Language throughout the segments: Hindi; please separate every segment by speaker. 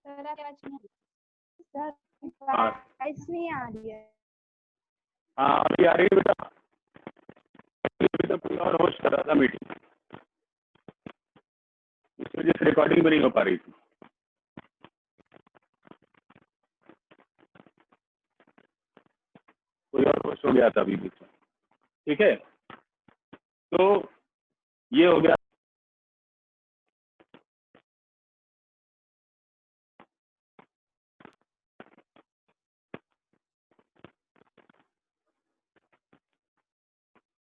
Speaker 1: सर आपकी आवाज नहीं
Speaker 2: सर
Speaker 3: हाँ
Speaker 2: वॉइस नहीं आ रही है।
Speaker 3: हाँ, अभी आ रही है बेटा। अभी तो कोई और होस्ट कर रहा था मीटिंग, इस वजह से रिकॉर्डिंग भी नहीं हो पा रही थी। कोई और होस्ट हो गया था अभी बीच में। ठीक है, तो ये हो गया।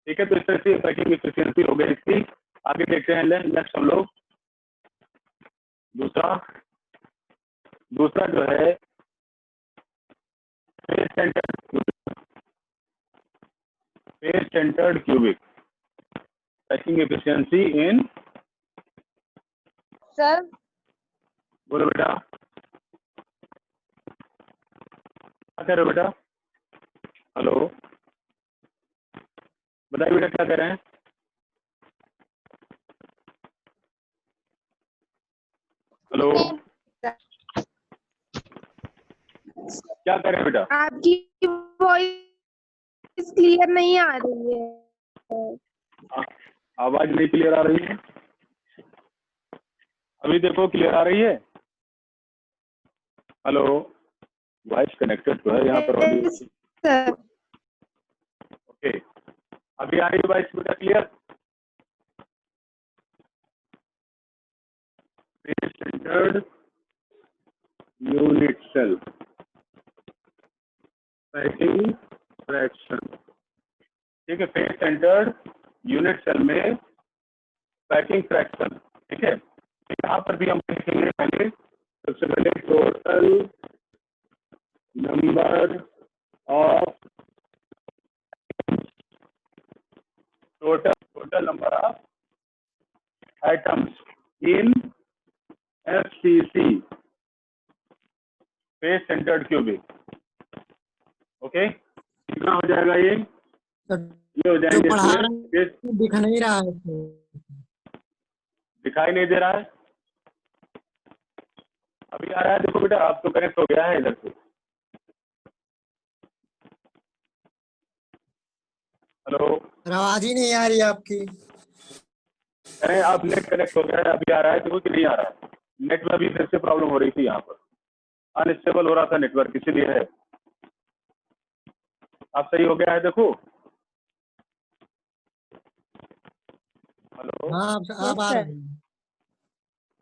Speaker 3: ठीक है, तो इस तरह से पैकिंग एफिशिएंसी हो गई इसकी। आगे देखते हैं नेक्स्ट हम लोग। दूसरा जो है face centred cubic packing efficiency in.
Speaker 2: Sir
Speaker 3: बोलो बेटा, क्या कर रहे हो बेटा? हेलो, बताइए बेटा क्या कर रहे हैं? हेलो, क्या कर रहे हैं बेटा?
Speaker 2: आपकी वॉइस क्लियर नहीं आ रही है।
Speaker 3: आवाज नहीं क्लियर आ रही है? अभी देखो क्लियर आ रही है? हेलो, वॉइस कनेक्टेड तो है यहाँ पर ऑडियो।
Speaker 2: सर
Speaker 3: ओके, अभी आ रही है वॉइस बेटा clear? Face centred unit cell packing fraction. ठीक है, फेस सेंटर्ड यूनिट सेल में पैकिंग फ्रैक्शन। ठीक है, यहाँ पर भी हम देखेंगे पहले। सबसे पहले total number of total number of items in FCC face centred cubic. Okay, कितना हो जाएगा ये हो जाएंगे इसमें।
Speaker 4: दिख नहीं रहा है,
Speaker 3: दिखाई नहीं दे रहा है? अभी आ रहा है? देखो बेटा, आप तो कनेक्ट हो गया है इधर से। हेलो,
Speaker 4: आवाज ही नहीं आ रही है आपकी।
Speaker 3: अरे आप नेट कनेक्ट हो गया है, अभी आ रहा है? देखो कि नहीं आ रहा है? नेट में अभी फिर से प्रॉब्लम हो रही थी, यहाँ पर अनस्टेबल हो रहा था नेटवर्क, इसीलिए है। अब सही हो गया है देखो। हेलो,
Speaker 4: हाँ अब आ रहा है।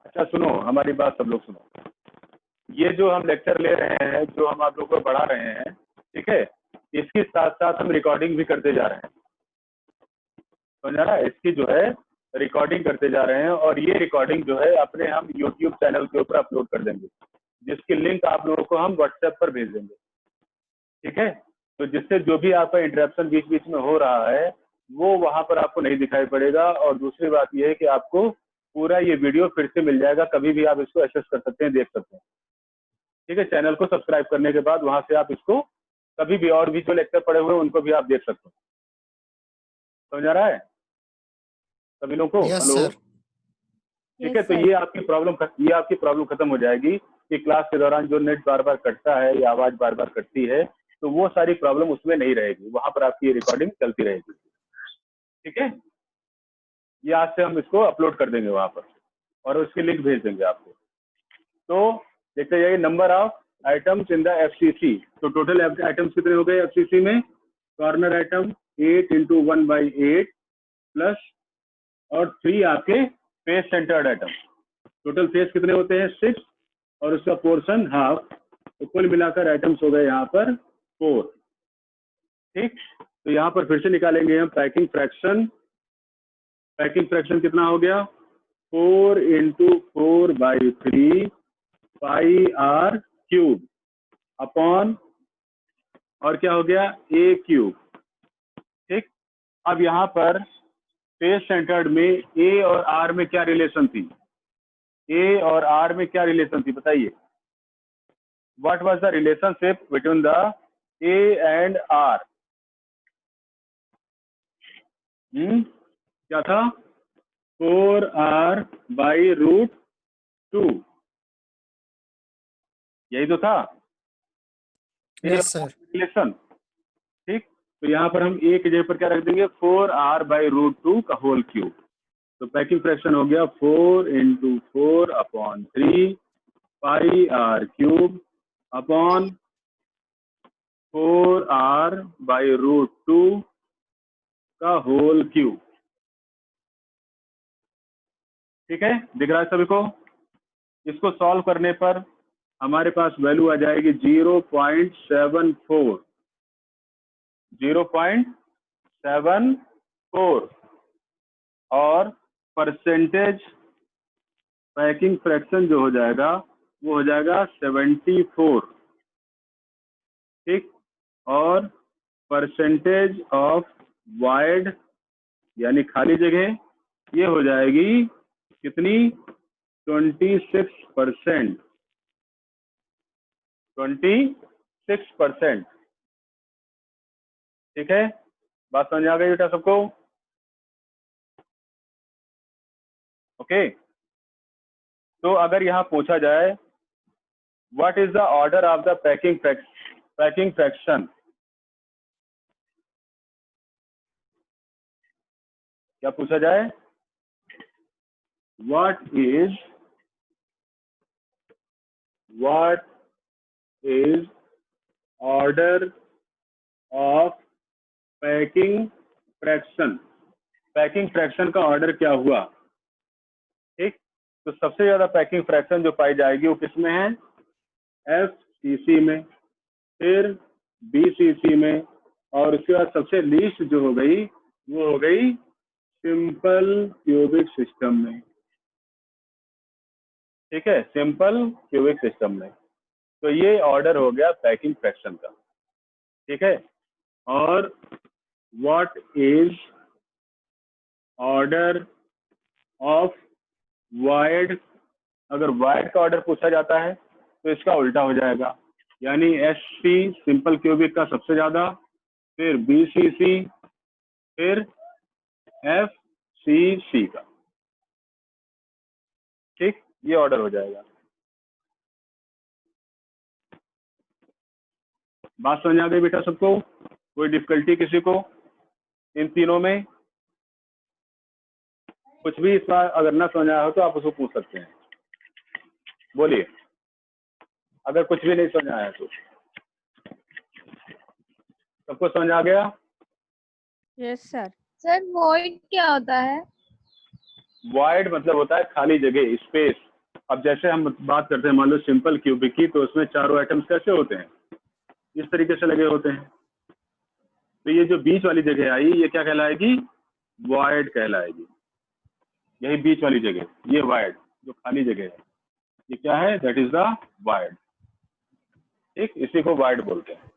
Speaker 3: अच्छा सुनो, हमारी बात सब लोग सुनो। ये जो हम लेक्चर ले रहे हैं, जो हम आप लोग को पढ़ा रहे हैं, ठीक है, इसके साथ साथ हम रिकॉर्डिंग भी करते जा रहे हैं। समझ आ रहा है? इसकी जो है रिकॉर्डिंग करते जा रहे हैं, और ये रिकॉर्डिंग जो है अपने हम यूट्यूब चैनल के ऊपर अपलोड कर देंगे, जिसकी लिंक आप लोगों को हम व्हाट्सएप पर भेज देंगे। ठीक है, तो जिससे जो भी आपका इंटरेप्शन बीच बीच में हो रहा है वो वहां पर आपको नहीं दिखाई पड़ेगा। और दूसरी बात यह है कि आपको पूरा ये वीडियो फिर से मिल जाएगा, कभी भी आप इसको एक्सेस कर सकते हैं, देख सकते हैं। ठीक है, चैनल को सब्सक्राइब करने के बाद वहां से आप इसको कभी भी, और भी जो लेक्चर पड़े हुए हैं उनको भी आप देख सकते हैं। समझ आ रहा है सभी लोगों को?
Speaker 4: Yes
Speaker 3: hello,
Speaker 4: sir.
Speaker 3: ठीक है, तो ये आपकी प्रॉब्लम खत्म हो जाएगी कि क्लास के दौरान जो नेट बार बार कटता है या आवाज बार बार कटती है, तो वो सारी प्रॉब्लम उसमें नहीं रहेगी, वहां पर आपकी ये रिकॉर्डिंग चलती रहेगी। ठीक है, ये आज से हम इसको अपलोड कर देंगे वहां पर, और उसकी लिंक भेज देंगे आपको। तो देखते जाइए, number of items in the FCC। तो टोटल आइटम्स कितने हो गए FCC में? कॉर्नर आइटम 8 × 1/8 प्लस और 3 आपके face centred item. Total face कितने होते हैं? 6, और उसका पोर्शन हाफ। तो कुल मिलाकर आइटम्स हो गए यहाँ पर 4। ठीक, तो यहाँ पर फिर से निकालेंगे हम पैकिंग फ्रैक्शन। पैकिंग फ्रैक्शन कितना हो गया? 4 × 4/3 πr³ अपॉन, और क्या हो गया? A³। ठीक, अब यहाँ पर फेस सेंटर्ड में A और R में क्या रिलेशन थी? A और R में क्या रिलेशन थी बताइए? What was the relationship between the A and R? क्या था? 4R/√2। यही तो था
Speaker 4: यस सर।
Speaker 3: रिलेशन। ठीक, तो यहाँ पर हम ए की जगह पर क्या रख देंगे, 4r/√2 का होल क्यूब। तो पैकिंग फ्रैक्शन हो गया 4 × 4/3 πr³ अपॉन 4r/√2 का होल क्यूब। ठीक है, दिख रहा है सभी को? इसको सॉल्व करने पर हमारे पास वैल्यू आ जाएगी 0.74 0.74 और परसेंटेज पैकिंग फ्रैक्शन जो हो जाएगा वो हो जाएगा 74। ठीक, और परसेंटेज ऑफ वाइड यानी खाली जगह ये हो जाएगी कितनी, 26%। 26%। ठीक है, बात समझ आ गई बेटा सबको? ओके, तो अगर यहाँ पूछा जाए what is the order of the packing fraction, क्या पूछा जाए, what is order of packing fraction, packing fraction का ऑर्डर क्या हुआ? ठीक, तो सबसे ज्यादा पैकिंग फ्रैक्शन जो पाई जाएगी वो किसमें है, FCC में, फिर BCC में, और उसके बाद सबसे लीस्ट जो हो गई वो हो गई सिंपल क्यूबिक सिस्टम में। ठीक है, सिंपल क्यूबिक सिस्टम में। तो ये ऑर्डर हो गया पैकिंग फ्रैक्शन का। ठीक है, और what is order of wide, अगर वाइड का ऑर्डर पूछा जाता है तो इसका उल्टा हो जाएगा, यानी SC सिंपल क्यूबिक का सबसे ज्यादा, फिर BCC, फिर FCC का। ठीक, ये ऑर्डर हो जाएगा। बात समझ आ गई बेटा सबको? कोई डिफिकल्टी किसी को इन तीनों में? कुछ भी इस बार अगर ना समझ आया हो तो आप उसको पूछ सकते हैं, बोलिए अगर कुछ भी नहीं समझ आया तो। सबको समझ आ गया?
Speaker 2: Yes sir. सर वॉइड क्या होता है?
Speaker 3: वाइड मतलब होता है खाली जगह, स्पेस। अब जैसे हम बात करते हैं मान लो सिंपल क्यूबिक की, तो उसमें चारों आइटम्स कैसे होते हैं, इस तरीके से लगे होते हैं। तो ये जो बीच वाली जगह आई ये क्या कहलाएगी, वाइड कहलाएगी। यही बीच वाली जगह, ये वाइड जो खाली जगह है, ये क्या है, दैट इज द वाइड। ठीक, इसी को वाइड बोलते हैं,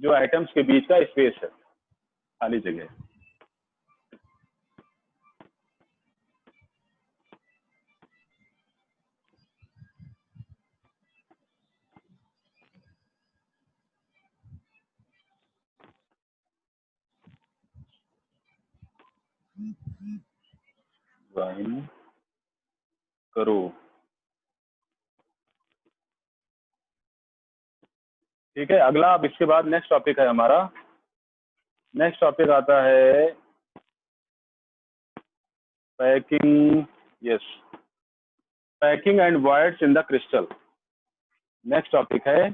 Speaker 3: जो आइटम्स के बीच का स्पेस है, खाली जगह। ज्वाइन करो। ठीक है, अगला अब इसके बाद नेक्स्ट टॉपिक है हमारा, नेक्स्ट टॉपिक आता है packing, yes, packing and voids in the crystal. Next topic है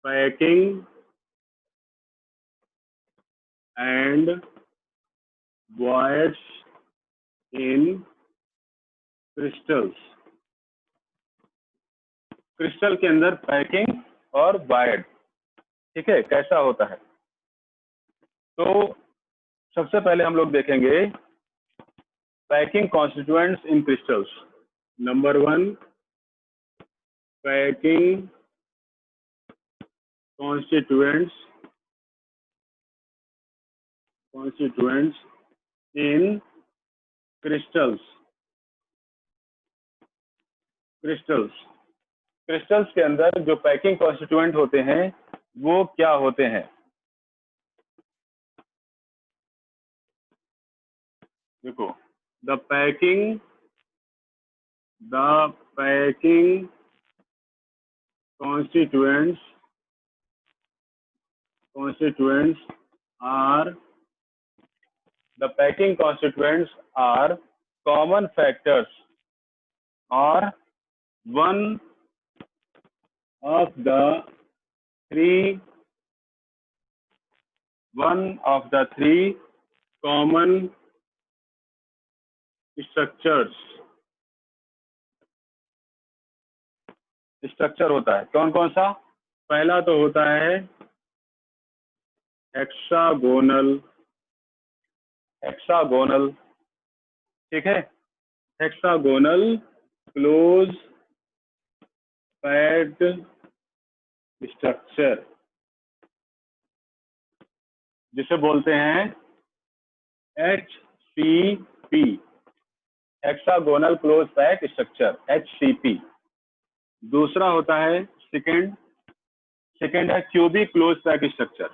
Speaker 3: packing and voids in crystals. Crystal के अंदर पैकिंग और वायर, ठीक है, कैसा होता है। तो सबसे पहले हम लोग देखेंगे packing constituents in crystals. Number 1, packing constituents in crystals। Crystals के अंदर जो पैकिंग कॉन्स्टिट्यूएंट होते हैं वो क्या होते हैं। देखो, the packing constituents are the packing constituents are common factors or one of the three common structure होता है। कौन कौन सा? पहला तो होता है हेक्सागोनल, ठीक है, हेक्सागोनल क्लोज पैक्ड स्ट्रक्चर, जिसे बोलते हैं HCP, hexagonal close packed structure, HCP। दूसरा होता है सेकंड है cubic close pack structure,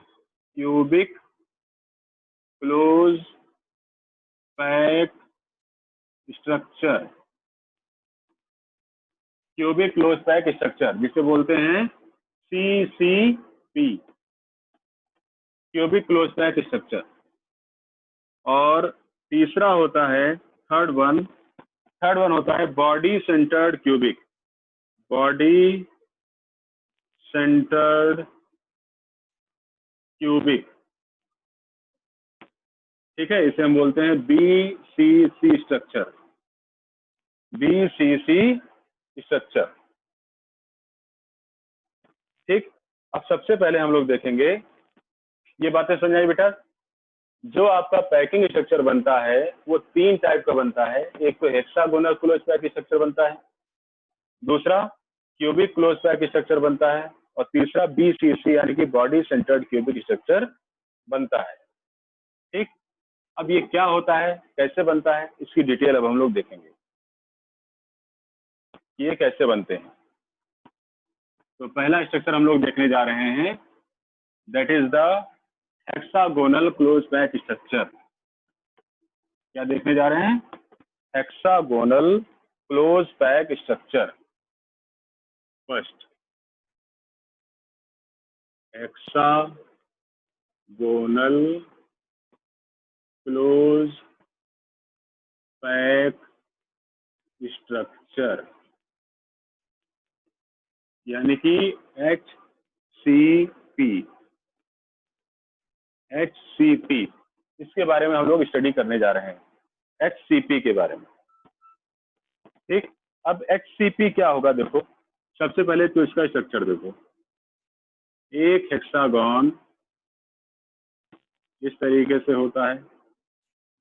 Speaker 3: cubic close pack structure, cubic close pack structure, जिसे बोलते हैं CCP, cubic close pack structure. और तीसरा होता है थर्ड वन होता है body centred cubic, body centred cubic, ठीक है, इसे हम बोलते हैं BCC स्ट्रक्चर, BCC स्ट्रक्चर। ठीक, अब सबसे पहले हम लोग देखेंगे, ये बातें समझ आई बेटा? जो आपका पैकिंग स्ट्रक्चर बनता है वो 3 टाइप का बनता है। एक तो हेक्सागोनल क्लोज पैक स्ट्रक्चर बनता है, दूसरा क्यूबिक क्लोज पैक स्ट्रक्चर बनता है, और तीसरा BCC यानी कि बॉडी सेंटर्ड क्यूबिक स्ट्रक्चर बनता है। ठीक, अब ये क्या होता है, कैसे बनता है, इसकी डिटेल अब हम लोग देखेंगे ये कैसे बनते हैं। तो पहला स्ट्रक्चर हम लोग देखने जा रहे हैं, that is the hexagonal close pack structure. क्या देखने जा रहे हैं? Hexagonal close pack structure. First, hexagonal close pack structure यानी कि HCP, इसके बारे में हम लोग स्टडी करने जा रहे हैं, HCP के बारे में। ठीक, अब HCP क्या होगा, देखो सबसे पहले तो इसका स्ट्रक्चर देखो। एक हेक्सागन इस तरीके से होता है,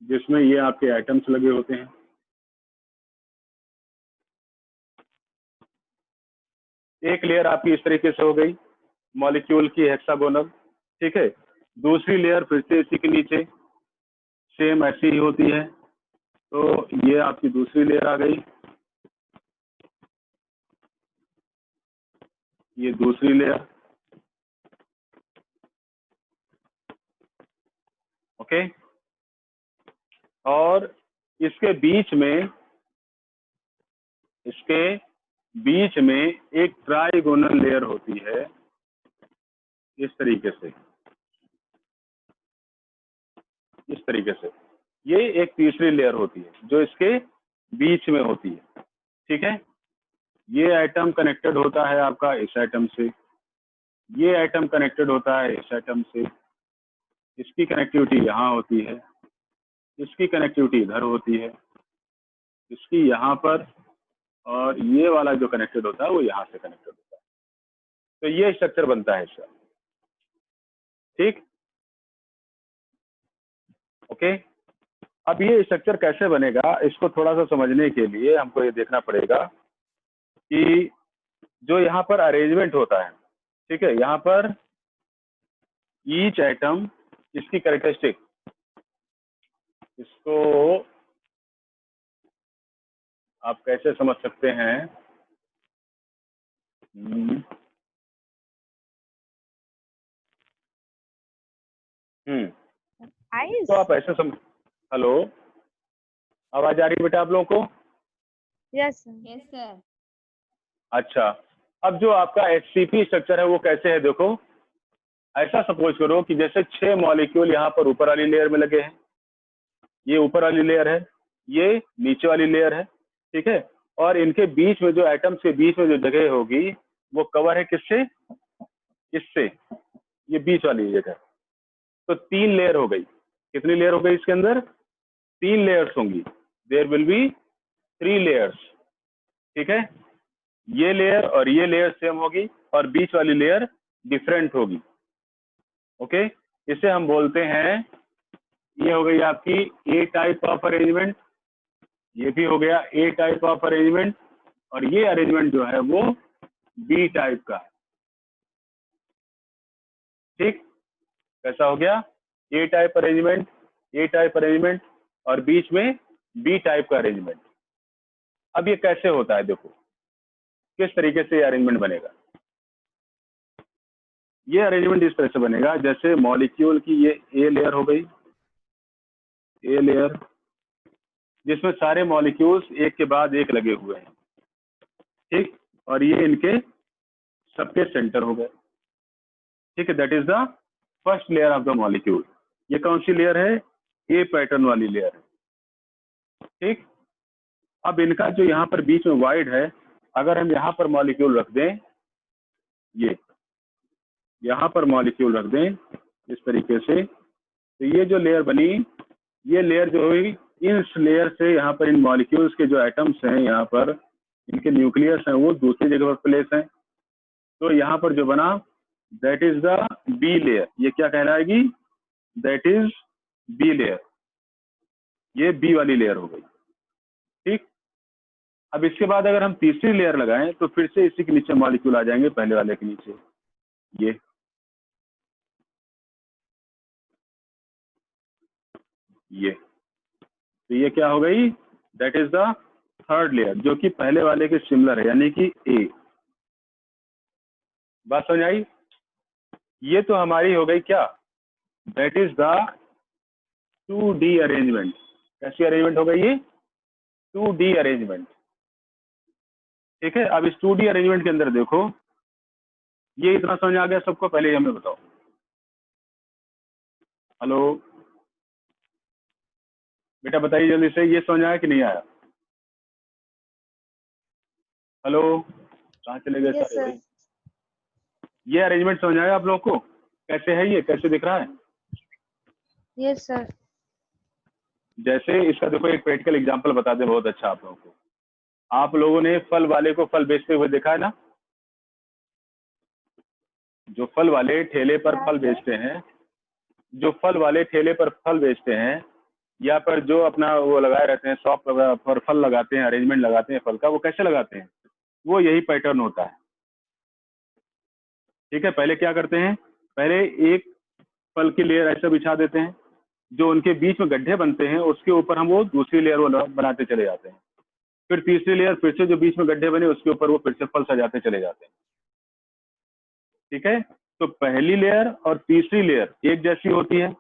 Speaker 3: जिसमें ये आपके एटम्स लगे होते हैं। एक लेयर आपकी इस तरीके से हो गई मॉलिक्यूल की हेक्सागोनल, ठीक है। दूसरी लेयर फिर से इसी के नीचे सेम ऐसी ही होती है, तो ये आपकी दूसरी लेयर आ गई, ये दूसरी लेयर, ओके। और इसके बीच में एक ट्राइगोनल लेयर होती है इस तरीके से, ये एक तीसरी लेयर होती है जो इसके बीच में होती है, ठीक है। ये एटम कनेक्टेड होता है आपका इस एटम से, ये एटम कनेक्टेड होता है इस एटम से, इसकी कनेक्टिविटी यहाँ होती है, इसकी कनेक्टिविटी इधर होती है, इसकी यहाँ पर, और ये वाला जो कनेक्टेड होता है वो यहाँ से कनेक्टेड होता है। तो ये स्ट्रक्चर बनता है इसका, ठीक, ओके। अब ये स्ट्रक्चर कैसे बनेगा, इसको थोड़ा सा समझने के लिए हमको ये देखना पड़ेगा कि जो यहाँ पर अरेंजमेंट होता है, ठीक है, यहाँ पर ईच एटम, इसकी कैरेक्टरिस्टिक, इसको आप कैसे समझ सकते हैं, तो आप ऐसे समझ, हेलो, आवाज आ रही है बेटा आप लोगों को?
Speaker 2: Yes sir.
Speaker 3: अच्छा, अब जो आपका HCP स्ट्रक्चर है वो कैसे है, देखो ऐसा सपोज करो कि जैसे 6 मॉलिक्यूल यहाँ पर ऊपर वाली लेयर में लगे हैं, ये ऊपर वाली लेयर है, ये नीचे वाली लेयर है, ठीक है, और इनके बीच में जो एटम्स के बीच में जो जगह होगी वो कवर है किससे, इससे, ये बीच वाली जगह। तो 3 लेयर हो गई। कितनी लेयर हो गई इसके अंदर, 3 लेयर्स होंगी। देयर विल बी 3 लेयर्स, ठीक है, ये लेयर और ये लेयर सेम होगी और बीच वाली लेयर डिफरेंट होगी। ओके, इसे हम बोलते हैं, ये हो गई आपकी ए टाइप ऑफ अरेंजमेंट, ये भी हो गया ए टाइप ऑफ अरेंजमेंट, और ये अरेंजमेंट जो है वो बी टाइप का है। ठीक, कैसा हो गया, ए टाइप अरेंजमेंट, ए टाइप अरेंजमेंट और बीच में बी टाइप का अरेंजमेंट। अब ये कैसे होता है, देखो किस तरीके से ये अरेंजमेंट बनेगा। ये अरेंजमेंट इस तरह से बनेगा, जैसे मॉलिक्यूल की ये ए लेयर हो गई, ए लेयर जिसमें सारे मॉलिक्यूल्स एक के बाद एक लगे हुए हैं, ठीक, और ये इनके सबके सेंटर हो गए, ठीक है, that is the first layer of the molecule. ये कौन सी लेयर है, ए पैटर्न वाली लेयर है, ठीक। अब इनका जो यहाँ पर बीच में वाइड है, अगर हम यहाँ पर मॉलिक्यूल रख दें, ये यहाँ पर मॉलिक्यूल रख दें इस तरीके से, तो ये जो लेयर बनी, ये लेयर जो हुई, इस लेयर से यहाँ पर इन मॉलिक्यूल्स के जो एटम्स हैं, यहाँ पर इनके न्यूक्लियस हैं वो दूसरी जगह पर प्लेस हैं। तो यहाँ पर जो बना that is the B layer, ये क्या कहलाएगी, दैट इज बी लेयर, ये बी वाली लेयर हो गई, ठीक। अब इसके बाद अगर हम तीसरी लेयर लगाएं तो फिर से इसी के नीचे मॉलिक्यूल आ जाएंगे पहले वाले के नीचे, ये तो ये क्या हो गई, that is the third layer जो कि पहले वाले के सिमिलर है, यानी कि ए। बात समझ आई, ये तो हमारी हो गई क्या, that is the 2D arrangement. कैसी अरेंजमेंट हो गई ये, 2D अरेंजमेंट, ठीक है। अब इस 2D अरेंजमेंट के अंदर देखो, ये इतना समझ आ गया सबको, पहले हमें बताओ, हेलो बेटा बताइए जल्दी से, ये समझ आया कि नहीं आया, हेलो कहाँ चले गए सारे, ये अरेंजमेंट समझ आया आप लोग को, कैसे है ये, कैसे दिख रहा है।
Speaker 2: Yes sir.
Speaker 3: जैसे इसका देखो एक प्रैक्टिकल एग्जांपल बता दें, बहुत अच्छा आप लोगों को। आप लोगों ने फल वाले को फल बेचते हुए देखा है ना, जो फल वाले ठेले पर फल बेचते हैं, जो फल वाले ठेले पर फल बेचते हैं, या पर जो अपना वो लगाए रहते हैं शॉप पर फल लगाते हैं, अरेंजमेंट लगाते हैं फल का, वो कैसे लगाते हैं, वो यही पैटर्न होता है, ठीक है। पहले क्या करते हैं, पहले एक फल की लेयर ऐसा बिछा देते हैं, जो उनके बीच में गड्ढे बनते हैं उसके ऊपर हम वो दूसरी लेयर वो बनाते चले जाते हैं, फिर तीसरी लेयर, फिर से जो बीच में गड्ढे बने उसके ऊपर वो फिर से फल सजाते चले जाते हैं, ठीक है। तो पहली लेयर और तीसरी लेयर एक जैसी होती है,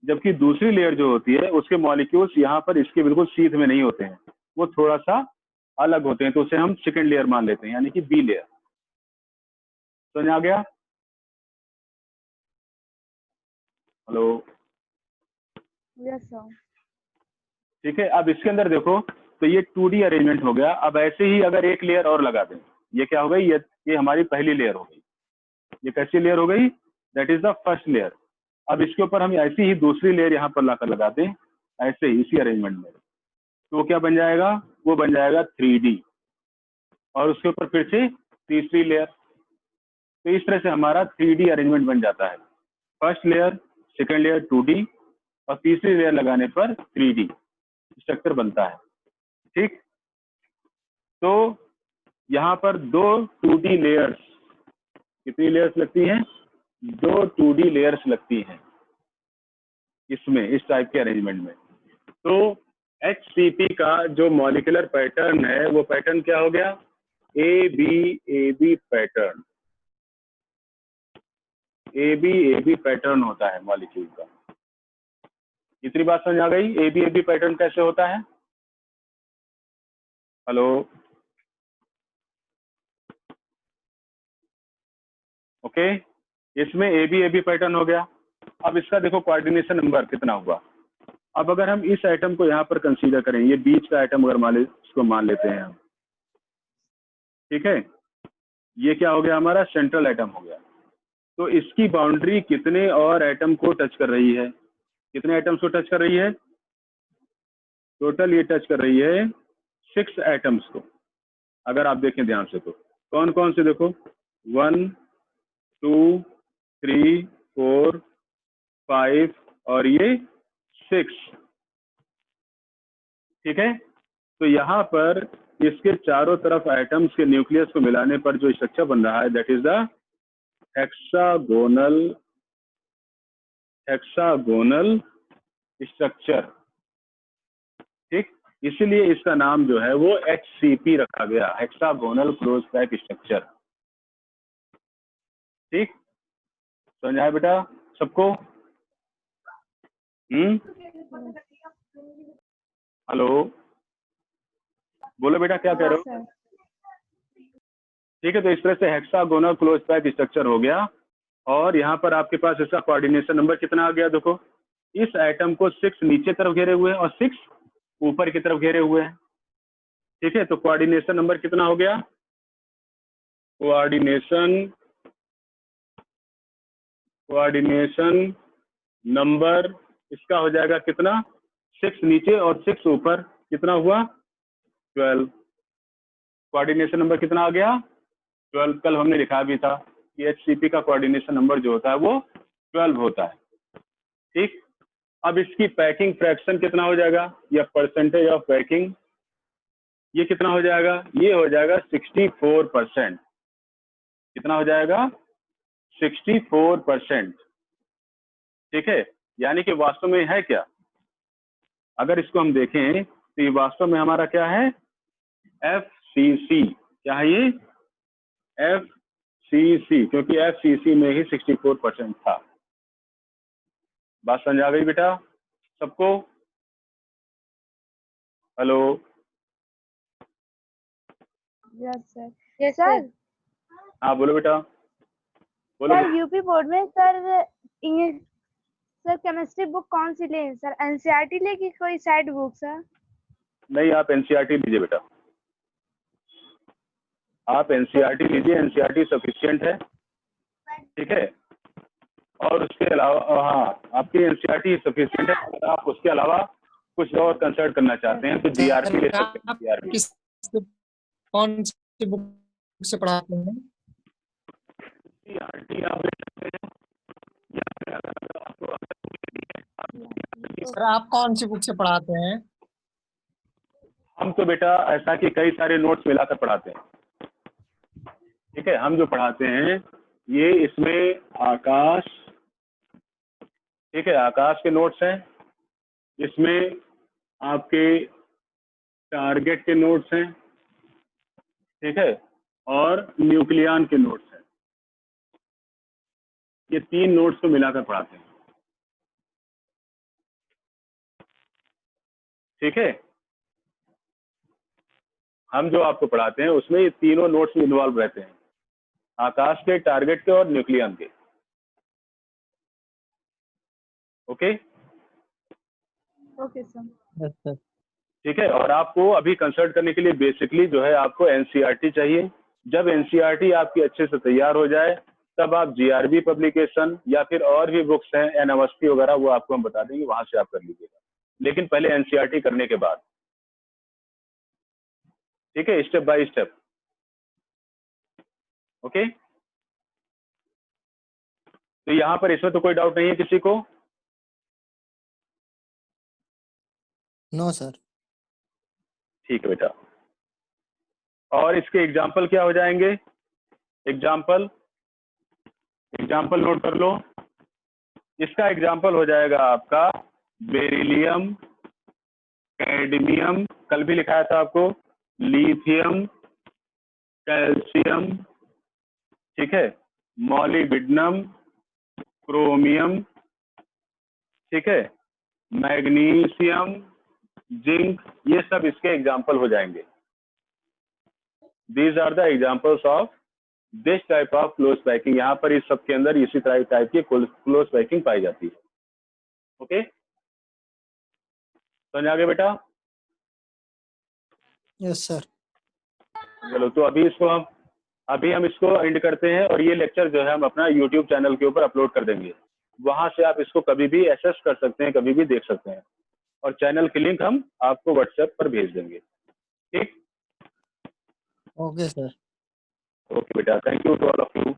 Speaker 3: जबकि दूसरी लेयर जो होती है उसके मॉलिक्यूल्स यहाँ पर इसके बिल्कुल सीध में नहीं होते हैं, वो थोड़ा सा अलग होते हैं, तो उसे हम सेकेंड लेयर मान लेते हैं, यानी कि बी लेयर। समझ आ गया, हेलो,
Speaker 2: यस सर।
Speaker 3: ठीक है। अब इसके अंदर देखो, तो ये 2D अरेंजमेंट हो गया। अब ऐसे ही अगर एक लेयर और लगा दें, ये क्या हो गई, ये हमारी पहली लेयर हो गई, ये कैसी लेयर हो गई, that is the first layer. अब इसके ऊपर हम ऐसी ही दूसरी लेयर यहाँ पर लाकर लगा दें, ऐसे ही इसी अरेंजमेंट में, तो वो क्या बन जाएगा, वो बन जाएगा 3D, और उसके ऊपर फिर से तीसरी लेयर। तो इस तरह से हमारा 3D अरेंजमेंट बन जाता है, first layer, second layer 2D, और तीसरी लेयर लगाने पर 3D स्ट्रक्चर बनता है, ठीक। तो यहाँ पर 2 2D लेयर्स, कितनी लेयर्स लगती हैं, 2 2D लेयर्स लगती हैं इसमें, इस टाइप के अरेंजमेंट में। तो HCP का जो मॉलिक्यूलर पैटर्न है वो पैटर्न क्या हो गया, AB पैटर्न, AB पैटर्न होता है मॉलिक्यूल का। इतनी बात समझ आ गई, AB पैटर्न कैसे होता है, हेलो ओके, इसमें ए बी पैटर्न हो गया। अब इसका देखो कोऑर्डिनेशन नंबर कितना हुआ। अब अगर हम इस आइटम को यहाँ पर कंसीडर करें, ये बीच का आइटम अगर इसको मान लेते हैं हम, ठीक है, ये क्या हो गया हमारा सेंट्रल आइटम हो गया। तो इसकी बाउंड्री कितने और आइटम को टच कर रही है, कितने आइटम्स को टच कर रही है? टोटल ये टच कर रही है 6 आइटम्स को। अगर आप देखें ध्यान से तो कौन कौन से देखो, 1 2 3 4 5 और ये 6, ठीक है। तो यहाँ पर इसके चारों तरफ आइटम्स के न्यूक्लियस को मिलाने पर जो स्ट्रक्चर बन रहा है that is the hexagonal structure, ठीक। इसीलिए इसका नाम जो है वो HCP रखा गया, हेक्सागोनल क्लोज पैक स्ट्रक्चर, ठीक। समझ आया बेटा सबको? हेलो, बोलो बेटा क्या कह रहे हो? ठीक है, तो इस तरह से हेक्सागोनल क्लोज पैक स्ट्रक्चर हो गया। और यहाँ पर आपके पास इसका कोऑर्डिनेशन नंबर कितना आ गया? देखो, इस आइटम को 6 नीचे तरफ घेरे हुए हैं और 6 ऊपर की तरफ घेरे हुए हैं, ठीक है। तो कोऑर्डिनेशन नंबर कितना हो गया? कोऑर्डिनेशन नंबर इसका हो जाएगा कितना? 6 नीचे और 6 ऊपर, कितना हुआ? 12। कोऑर्डिनेशन नंबर कितना आ गया? 12। कल हमने लिखा भी था कि HCP का कोऑर्डिनेशन नंबर जो होता है वो 12 होता है, ठीक। अब इसकी पैकिंग फ्रैक्शन कितना हो जाएगा या परसेंटेज ऑफ पैकिंग, ये कितना हो जाएगा? ये हो जाएगा 64%। कितना हो जाएगा? 64%, ठीक है। यानी कि वास्तव में है क्या, अगर इसको हम देखें तो ये वास्तव में हमारा क्या है? FCC। क्या है ये? FCC, क्योंकि FCC में ही 64% था। बात समझ आ गई बेटा सबको? Hello,
Speaker 2: yes sir. Yes sir.
Speaker 3: हाँ बोलो बेटा, बोलो।
Speaker 2: सर यूपी बोर्ड में sir English sir chemistry book कौन सी लें सर? NCERT ले कि कोई साइड बुक सर?
Speaker 3: नहीं, आप NCERT लीजिए बेटा, आप NCERT लीजिए, NCERT सफिशिएंट है, ठीक है। और उसके अलावा हाँ, आपकी NCERT सफिशिएंट है। अगर आप उसके अलावा कुछ और कंसल्ट करना चाहते हैं तो GRP ले सकते हैं। GRP
Speaker 4: कौन सी बुक से पढ़ाते हैं?
Speaker 3: GRP आप ले सकते हैं, या फिर अगर आपको
Speaker 4: सर आप कौन सी बुक से पढ़ाते हैं?
Speaker 3: हम तो बेटा ऐसा कि कई सारे नोट्स मिलाकर पढ़ाते हैं, ठीक है। हम जो पढ़ाते हैं ये इसमें आकाश, ठीक है, आकाश के नोट्स हैं, इसमें आपके टारगेट के नोट्स हैं, ठीक है, और न्यूक्लियन के नोट्स हैं। ये 3 नोट्स को मिलाकर पढ़ाते हैं, ठीक है। हम जो आपको पढ़ाते हैं उसमें ये तीनों नोट्स इन्वॉल्व रहते हैं, आकाश के, टारगेट के और न्यूक्लियन के, ओके
Speaker 2: ओके सर।
Speaker 3: ठीक है। और आपको अभी कंसल्ट करने के लिए बेसिकली जो है आपको NCERT चाहिए। जब NCERT आपकी अच्छे से तैयार हो जाए तब आप GRB पब्लिकेशन या फिर और भी बुक्स हैं NAVSP वगैरह, वो आपको हम बता देंगे, वहां से आप कर लीजिएगा, लेकिन पहले NCERT करने के बाद, ठीक है, स्टेप बाय स्टेप, ओके। तो यहाँ पर इसमें तो कोई डाउट नहीं है किसी को?
Speaker 4: No sir.
Speaker 3: ठीक है बेटा। और इसके एग्जाम्पल क्या हो जाएंगे? एग्जाम्पल नोट कर लो। इसका एग्जाम्पल हो जाएगा आपका बेरिलियम, कैडमियम, कल भी लिखाया था आपको, लिथियम, कैल्शियम, ठीक है, मॉलिब्डेनम, क्रोमियम, ठीक है, मैग्नीशियम, जिंक, ये सब इसके एग्जाम्पल हो जाएंगे। These are the examples of this type of close packing, यहाँ पर इस सब के अंदर इसी तरह टाइप की क्लोज पैकिंग पाई जाती है। ओके, समझ आ गया बेटा?
Speaker 4: Yes sir.
Speaker 3: चलो, तो अभी हम इसको एंड करते हैं और ये लेक्चर जो है हम अपना यूट्यूब चैनल के ऊपर अपलोड कर देंगे। वहां से आप इसको कभी भी एक्सेस कर सकते हैं, कभी भी देख सकते हैं, और चैनल की लिंक हम आपको व्हाट्सएप पर भेज देंगे। ठीक,
Speaker 4: ओके सर।
Speaker 3: ओके बेटा, thank you to all of you.